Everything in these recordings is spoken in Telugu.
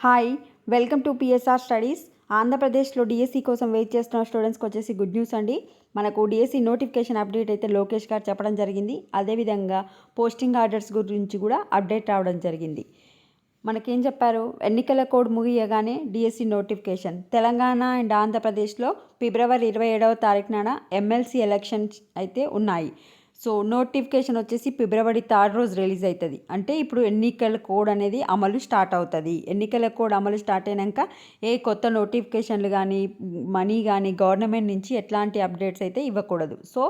Hi, welcome to PSR studies. ఆంధ్రప్రదేశ్లో డిఎస్సి కోసం వెయిట్ చేస్తున్న స్టూడెంట్స్కి వచ్చేసి గుడ్ న్యూస్ అండి. మనకు డిఎస్సి నోటిఫికేషన్ అప్డేట్ అయితే లోకేష్ గారు చెప్పడం జరిగింది. అదేవిధంగా పోస్టింగ్ ఆర్డర్స్ గురించి కూడా అప్డేట్ రావడం జరిగింది. మనకేం చెప్పారు, ఎన్నికల కోడ్ ముగియగానే డిఎస్సి నోటిఫికేషన్. తెలంగాణ అండ్ ఆంధ్రప్రదేశ్లో ఫిబ్రవరి 27వ తారీఖున ఎమ్మెల్సీ ఎలక్షన్స్ అయితే ఉన్నాయి. సో నోటిఫికేషన్ వచ్చేసి ఫిబ్రవరి 3 రోజు రిలీజ్ అవుతుంది. అంటే ఇప్పుడు ఎన్నికల కోడ్ అనేది అమలు స్టార్ట్ అవుతుంది. ఎన్నికల కోడ్ అమలు స్టార్ట్ అయినాక ఏ కొత్త నోటిఫికేషన్లు కానీ మనీ కానీ గవర్నమెంట్ నుంచి ఎట్లాంటి అప్డేట్స్ అయితే ఇవ్వకూడదు. సో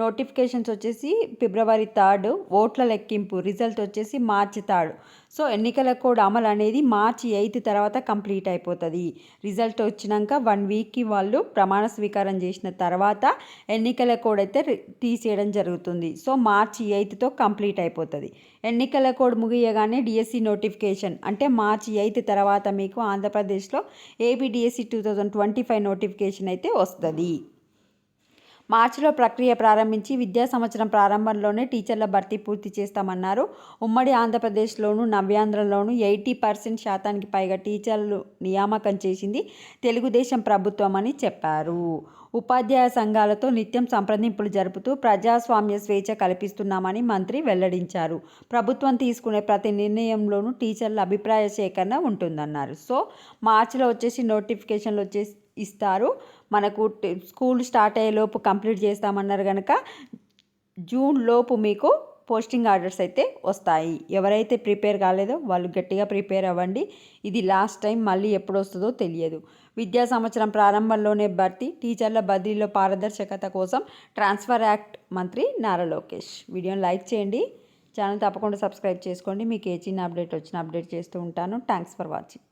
నోటిఫికేషన్స్ వచ్చేసి ఫిబ్రవరి 3, ఓట్ల లెక్కింపు రిజల్ట్ వచ్చేసి మార్చి 3. సో ఎన్నికల కోడ్ అమలు అనేది మార్చి 8 తర్వాత కంప్లీట్ అయిపోతుంది. రిజల్ట్ వచ్చినాక 1 వీక్కి వాళ్ళు ప్రమాణ స్వీకారం చేసిన తర్వాత ఎన్నికల కోడ్ అయితే తీసేయడం జరుగుతుంది. సో మార్చి 8తో కంప్లీట్ అయిపోతుంది. ఎన్నికల కోడ్ ముగియగానే డిఎస్సి నోటిఫికేషన్ అంటే మార్చి 8 తర్వాత మీకు ఆంధ్రప్రదేశ్లో ఏపీ డిఎస్సి 2025 నోటిఫికేషన్ అయితే వస్తుంది. మార్చిలో ప్రక్రియ ప్రారంభించి విద్యా సంవత్సరం ప్రారంభంలోనే టీచర్ల భర్తీ పూర్తి చేస్తామన్నారు. ఉమ్మడి ఆంధ్రప్రదేశ్లోను నవ్యాంధ్రలోను 80% శాతానికి పైగా టీచర్లు నియామకం చేసింది తెలుగుదేశం ప్రభుత్వం అని చెప్పారు. ఉపాధ్యాయ సంఘాలతో నిత్యం సంప్రదింపులు జరుపుతూ ప్రజాస్వామ్య స్వేచ్ఛ కల్పిస్తున్నామని మంత్రి వెల్లడించారు. ప్రభుత్వం తీసుకునే ప్రతి నిర్ణయంలోనూ టీచర్ల అభిప్రాయ సేకరణ ఉంటుందన్నారు. సో మార్చిలో వచ్చేసి నోటిఫికేషన్లు వచ్చేసి ఇస్తారు. మనకు స్కూల్ స్టార్ట్ అయ్యేలోపు కంప్లీట్ చేస్తామన్నారు కనుక జూన్ లోపు మీకు పోస్టింగ్ ఆర్డర్స్ అయితే వస్తాయి. ఎవరైతే ప్రిపేర్ కాలేదో వాళ్ళు గట్టిగా ప్రిపేర్ అవ్వండి. ఇది లాస్ట్ టైం, మళ్ళీ ఎప్పుడు వస్తుందో తెలియదు. విద్యా సంవత్సరం ప్రారంభంలోనే భర్తీ, టీచర్ల బదిలీలో పారదర్శకత కోసం ట్రాన్స్ఫర్ యాక్ట్ మంత్రి నారా లోకేష్. వీడియోని లైక్ చేయండి, ఛానల్ తప్పకుండా సబ్స్క్రైబ్ చేసుకోండి. మీకు ఏ చిన్న అప్డేట్ వచ్చినా అప్డేట్ చేస్తూ ఉంటాను. Thanks for watching.